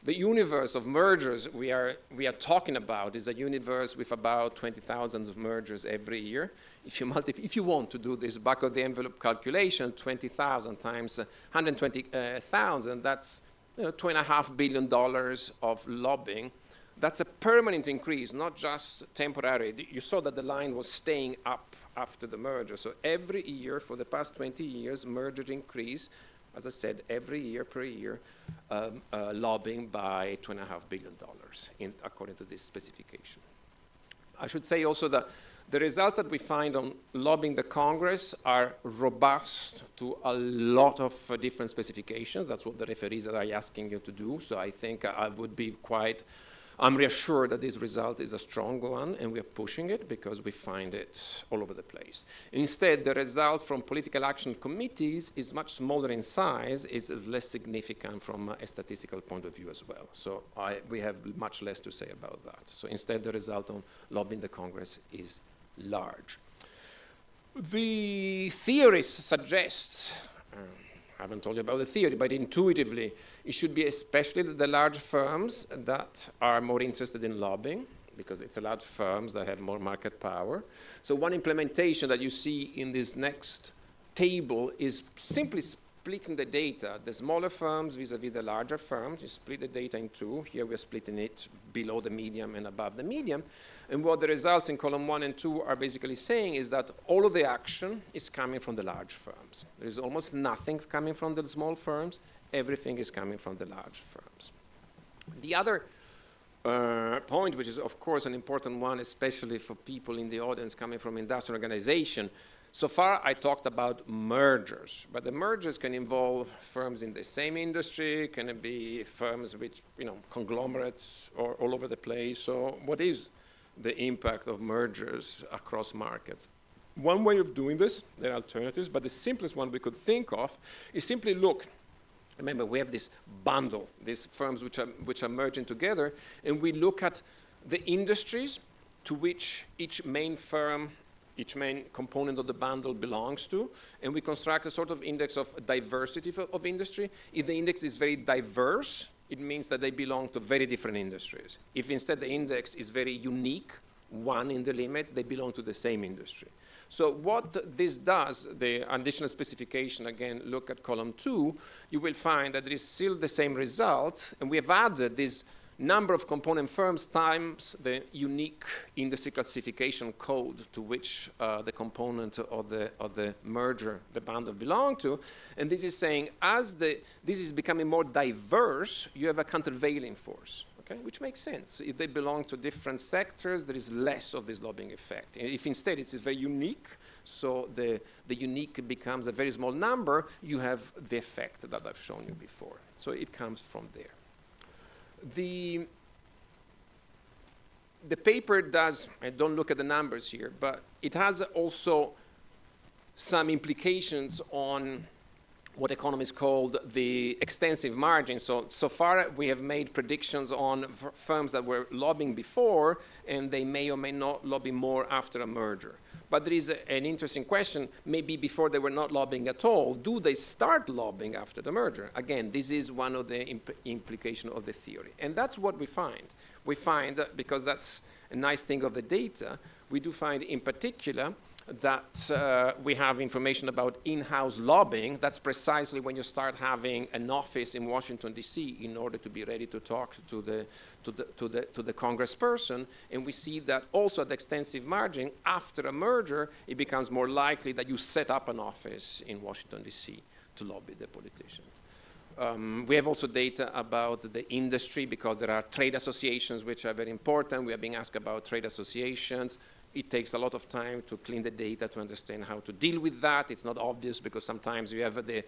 The universe of mergers we are talking about is a universe with about 20,000 mergers every year. If you want to do this back of the envelope calculation, 20,000 times 120,000, that's $2.5 billion of lobbying. That's a permanent increase, not just temporary. You saw that the line was staying up after the merger. So every year for the past 20 years, merger increase, as I said, every year per year, lobbying by $2.5 billion according to this specification. I should say also that the results that we find on lobbying the Congress are robust to a lot of different specifications. That's what the referees are asking you to do. So I think I'm reassured that this result is a strong one, and we are pushing it because we find it all over the place. Instead, the result from political action committees is much smaller in size, is less significant from a statistical point of view as well. So we have much less to say about that. So instead, the result on lobbying the Congress is large. The theorist suggests, I haven't told you about the theory, but intuitively, it should be especially the large firms that are more interested in lobbying, because it's the large firms that have more market power. So one implementation that you see in this next table is simply splitting the data. The smaller firms vis-a-vis the larger firms, you split the data in two. Here we're splitting it below the median and above the median. And what the results in column 1 and 2 are basically saying is that all of the action is coming from the large firms. There is almost nothing coming from the small firms. Everything is coming from the large firms. The other point, which is of course an important one, especially for people in the audience coming from industrial organization. So far I talked about mergers, but the mergers can involve firms in the same industry, can it be firms which, conglomerates or all over the place. So what is the impact of mergers across markets? One way of doing this, there are alternatives, but the simplest one we could think of is simply look. Remember, we have this bundle, these firms which are merging together, and we look at the industries to which each main component of the bundle belongs to, and we construct a sort of index of diversity of industry. If the index is very diverse, it means that they belong to very different industries. If instead the index is very unique, one in the limit, they belong to the same industry. So what this does, the additional specification, again, look at column 2, you will find that there is still the same result, and we have added this number of component firms times the unique industry classification code to which the component of the merger, the bundle, belong to. And this is saying as this is becoming more diverse, you have a countervailing force, okay? Which makes sense. If they belong to different sectors, there is less of this lobbying effect. If instead it is very unique, so the unique becomes a very small number, you have the effect that I've shown you before. So it comes from there. The paper does, I don't look at the numbers here, but it has also some implications on what economists called the extensive margin. So far we have made predictions on firms that were lobbying before, and they may or may not lobby more after a merger. But there is an interesting question, maybe before they were not lobbying at all, do they start lobbying after the merger? Again, this is one of the implications of the theory. And that's what we find. We find, because that's a nice thing of the data, we do find in particular that we have information about in-house lobbying. That's precisely when you start having an office in Washington, D.C. in order to be ready to talk to the congressperson. And we see that also at extensive margin, after a merger, it becomes more likely that you set up an office in Washington, D.C. to lobby the politicians. We have also data about the industry, because there are trade associations which are very important. We are being asked about trade associations. It takes a lot of time to clean the data to understand how to deal with that. It's not obvious because sometimes you have the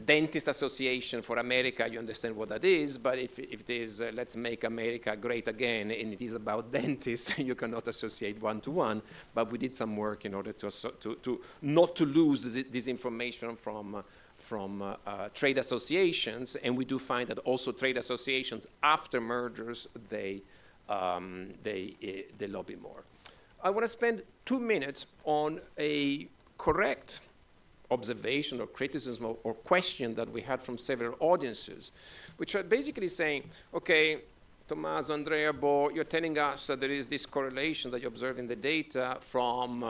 Dentist Association for America, you understand what that is, but if it is, let's make America great again, and it is about dentists, you cannot associate one-to-one, but we did some work in order to not to lose this information from trade associations, and we do find that also trade associations after mergers, they lobby more. I want to spend 2 minutes on a correct observation or criticism or question that we had from several audiences, which are basically saying, okay, Tommaso, Andrea, Bo, you're telling us that there is this correlation that you observe in the data from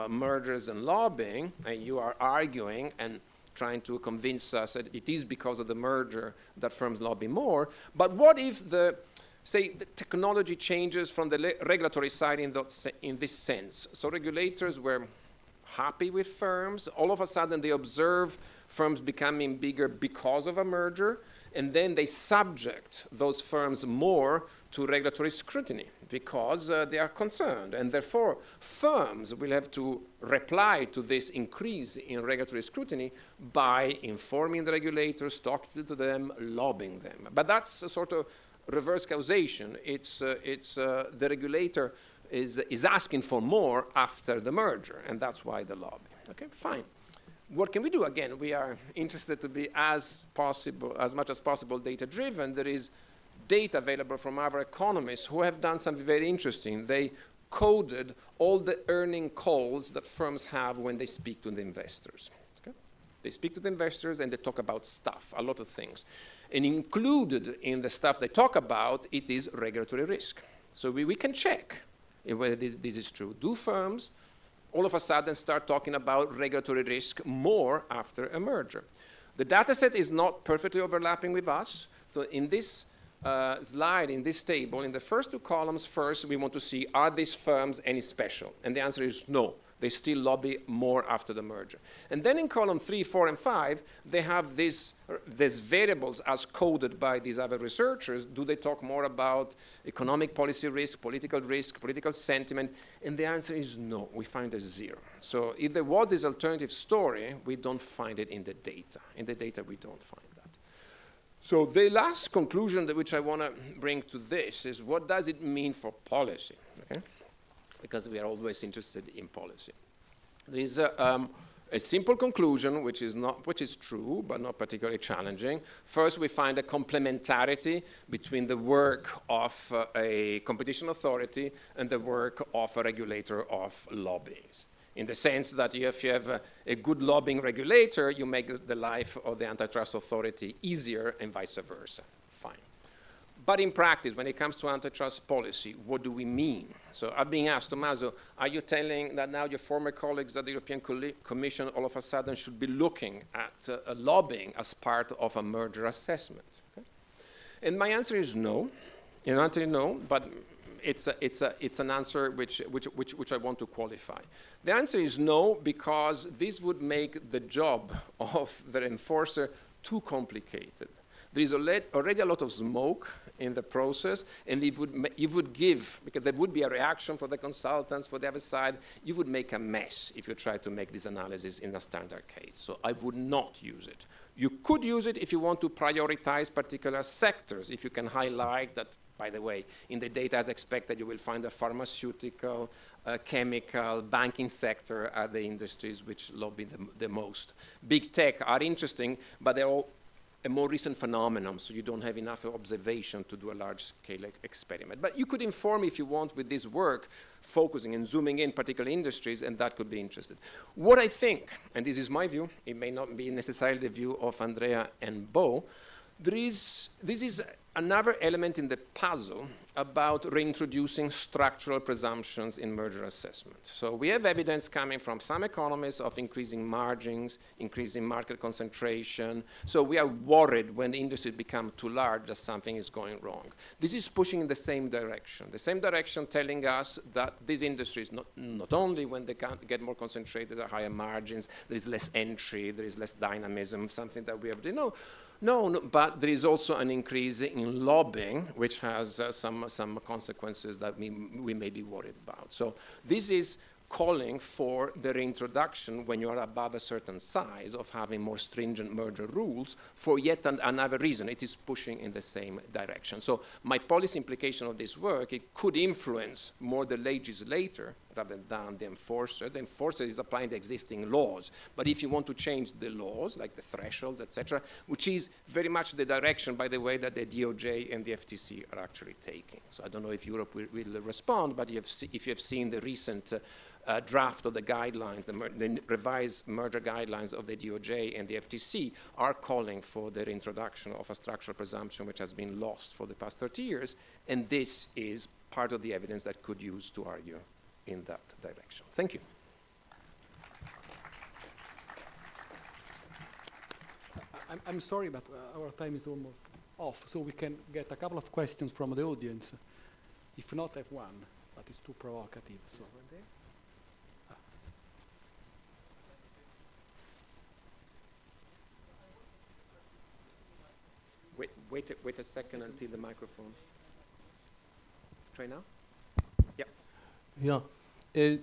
mergers and lobbying, and you are arguing and trying to convince us that it is because of the merger that firms lobby more. But what if the technology changes from the regulatory side in this sense? So regulators were happy with firms. All of a sudden, they observe firms becoming bigger because of a merger, and then they subject those firms more to regulatory scrutiny because they are concerned. And therefore, firms will have to reply to this increase in regulatory scrutiny by informing the regulators, talking to them, lobbying them. But that's a sort of reverse causation. It's the regulator is asking for more after the merger, and that's why the lobby. Okay, fine. What can we do? Again, we are interested to be as much as possible data-driven. There is data available from our economists who have done something very interesting. They coded all the earning calls that firms have when they speak to the investors. Okay? They speak to the investors and they talk about stuff, a lot of things. And included in the stuff they talk about, it is regulatory risk. So we can check whether this is true. Do firms all of a sudden start talking about regulatory risk more after a merger? The data set is not perfectly overlapping with us. So in this slide, in this table, in the first two columns, first we want to see, are these firms any special? And the answer is no. They still lobby more after the merger. And then in column 3, 4, and 5, they have these variables as coded by these other researchers. Do they talk more about economic policy risk, political sentiment? And the answer is no. We find a 0. So if there was this alternative story, we don't find it in the data. In the data, we don't find that. So the last conclusion which I want to bring to this is, what does it mean for policy? Okay? Because we are always interested in policy. There is a simple conclusion, which is true, but not particularly challenging. First, we find a complementarity between the work of a competition authority and the work of a regulator of lobbies. In the sense that if you have a good lobbying regulator, you make the life of the antitrust authority easier and vice versa. Fine. But in practice, when it comes to antitrust policy, what do we mean? So I'm being asked, Tommaso, are you telling that now your former colleagues at the European Commission all of a sudden should be looking at lobbying as part of a merger assessment? Okay? And my answer is no. No, but it's an answer which I want to qualify. The answer is no, because this would make the job of the enforcer too complicated. There is already a lot of smoke in the process, and it would give, because there would be a reaction for the consultants, for the other side, you would make a mess if you try to make this analysis in a standard case. So I would not use it. You could use it if you want to prioritize particular sectors, if you can highlight that, by the way, in the data as expected, you will find the pharmaceutical, chemical, banking sector are the industries which lobby the most. Big tech are interesting, but they're all a more recent phenomenon, so you don't have enough observation to do a large-scale experiment. But you could inform, if you want, with this work, focusing and zooming in particular industries, and that could be interesting. What I think, and this is my view, it may not be necessarily the view of Andrea and Bo, this is another element in the puzzle about reintroducing structural presumptions in merger assessment. So we have evidence coming from some economists of increasing margins, increasing market concentration. So we are worried when the industry becomes too large that something is going wrong. This is pushing in the same direction telling us that these industries, not only when they get more concentrated, are higher margins, there is less entry, there is less dynamism, something that we have to know. No, but there is also an increase in lobbying, which has some consequences that we may be worried about. So this is calling for the reintroduction, when you are above a certain size, of having more stringent merger rules for yet another reason. It is pushing in the same direction. So my policy implication of this work, it could influence more the legislator rather than the enforcer. The enforcer is applying the existing laws. But if you want to change the laws, like the thresholds, etc., which is very much the direction, by the way, that the DOJ and the FTC are actually taking. So I don't know if Europe will respond, but if you have seen the recent draft of the guidelines, the revised merger guidelines of the DOJ and the FTC are calling for the reintroduction of a structural presumption which has been lost for the past 30 years, and this is part of the evidence that could use to argue in that direction. Thank you. I'm sorry, but our time is almost off, so we can get a couple of questions from the audience. If not, I have one, but it's too provocative. So. Wait a second until the microphone. Try now? Yeah. Yeah.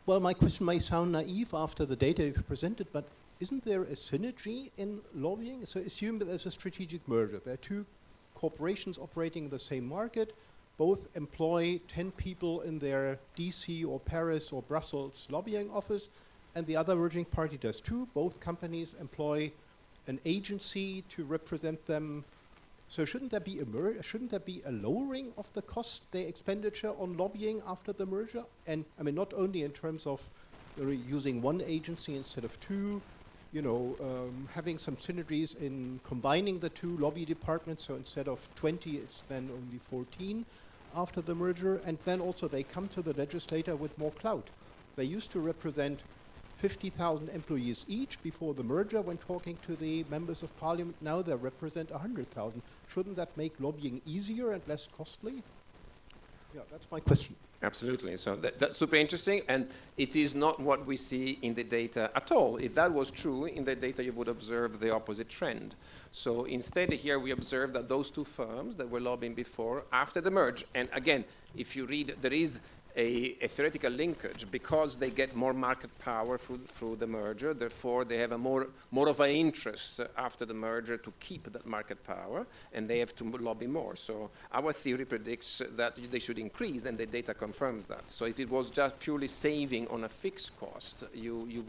Well, my question may sound naive after the data you've presented, but isn't there a synergy in lobbying? So assume that there's a strategic merger. There are two corporations operating in the same market. Both employ 10 people in their DC or Paris or Brussels lobbying office, and the other merging party does too. Both companies employ an agency to represent them. So shouldn't there be a lowering of the cost, the expenditure on lobbying after the merger? And I mean, not only in terms of using one agency instead of two, having some synergies in combining the two lobby departments. So instead of 20, it's then only 14 after the merger. And then also they come to the legislator with more clout. They used to represent 50,000 employees each before the merger when talking to the members of parliament. Now they represent 100,000. Shouldn't that make lobbying easier and less costly? Yeah, that's my question. Absolutely. So that's super interesting, and it is not what we see in the data at all. If that was true, in the data you would observe the opposite trend. So instead here we observe that those two firms that were lobbying before, after the merge, and again, if you read, there is a theoretical linkage because they get more market power through the merger. Therefore, they have a more of an interest after the merger to keep that market power, and they have to lobby more. So our theory predicts that they should increase, and the data confirms that. So if it was just purely saving on a fixed cost, you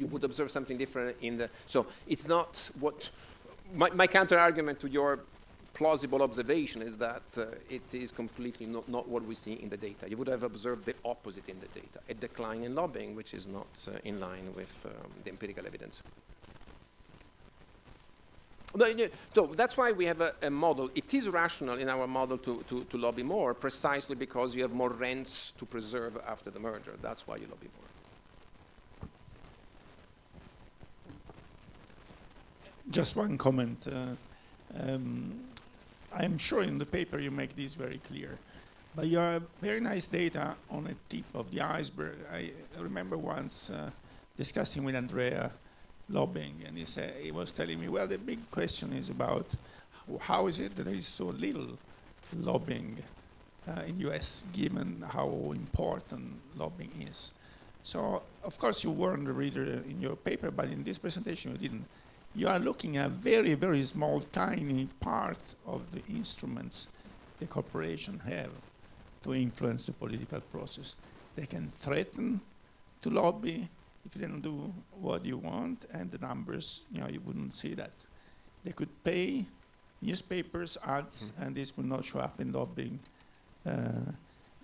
would observe something different in the. So it's not what my counter argument to your plausible observation is that it is completely not what we see in the data. You would have observed the opposite in the data, a decline in lobbying, which is not in line with the empirical evidence. So that's why we have a model. It is rational in our model to lobby more, precisely because you have more rents to preserve after the merger. That's why you lobby more. Just one comment. I'm sure in the paper you make this very clear, but you have very nice data on the tip of the iceberg. I remember once discussing with Andrea lobbying, and he was telling me, well, the big question is about how is it that there is so little lobbying in US, given how important lobbying is. So, of course, you warned the reader in your paper, but in this presentation you didn't. You are looking at a very, very small, tiny part of the instruments the corporation have to influence the political process. They can threaten to lobby if they don't do what you want, and the numbers, you wouldn't see that. They could pay newspapers, ads, and this would not show up in lobbying.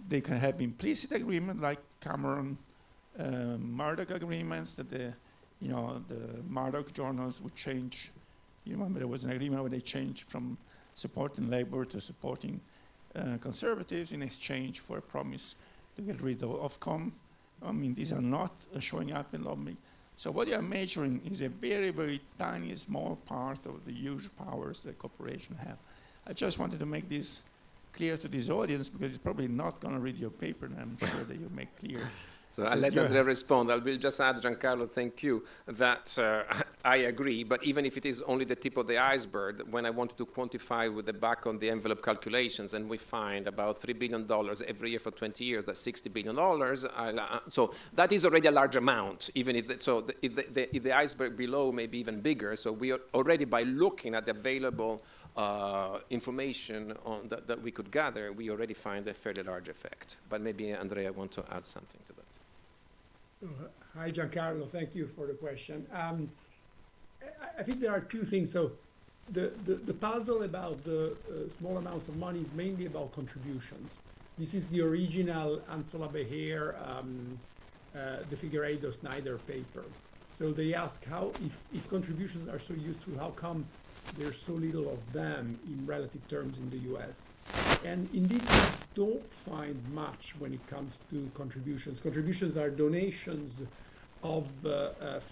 They can have implicit agreement like Cameron Murdoch agreements that the Murdoch journals would change. You remember there was an agreement where they changed from supporting Labour to supporting conservatives in exchange for a promise to get rid of Ofcom. I mean, these are not showing up in lobbying. So what you are measuring is a very, very tiny, small part of the huge powers that corporations have. I just wanted to make this clear to this audience because it's probably not going to read your paper, and I'm sure that you make clear. So I'll let Andrea respond. I will just add, Giancarlo, thank you, that I agree, but even if it is only the tip of the iceberg, when I wanted to quantify with the back on the envelope calculations, and we find about $3 billion every year for 20 years, that's $60 billion, so that is already a large amount, even if if the iceberg below may be even bigger, so we are already, by looking at the available information on that we could gather, we already find a fairly large effect. But maybe Andrea want to add something to that. So, hi, Giancarlo. Thank you for the question. I think there are two things. So the puzzle about the small amounts of money is mainly about contributions. This is the original Ansola Beher, the Figueiredo-Snyder paper. So they ask how, if contributions are so useful, how come there's so little of them in relative terms in the US? And indeed, we don't find much when it comes to contributions. Contributions are donations of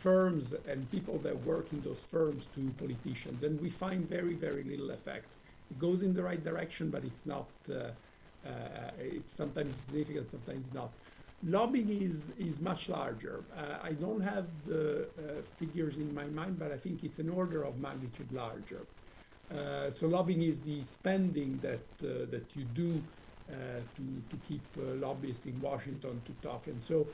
firms and people that work in those firms to politicians. And we find very, very little effect. It goes in the right direction, but it's not, it's sometimes significant, sometimes not. Lobbying is much larger. I don't have the figures in my mind, but I think it's an order of magnitude larger. So lobbying is the spending that you do to keep lobbyists in Washington to talk. And so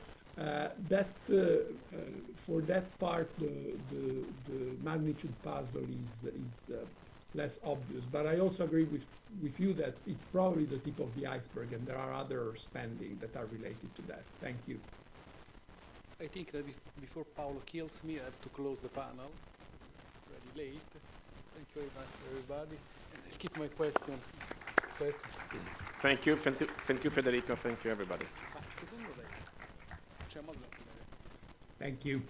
for that part, the magnitude puzzle is less obvious. But I also agree with you that it's probably the tip of the iceberg, and there are other spending that are related to that. Thank you. I think that before Paolo kills me, I have to close the panel. Very late. Thank you very much, everybody. And I'll keep my question. Thank you. Thank you, Federico. Thank you, everybody. Secondo lei c'è modo da finire? Thank you.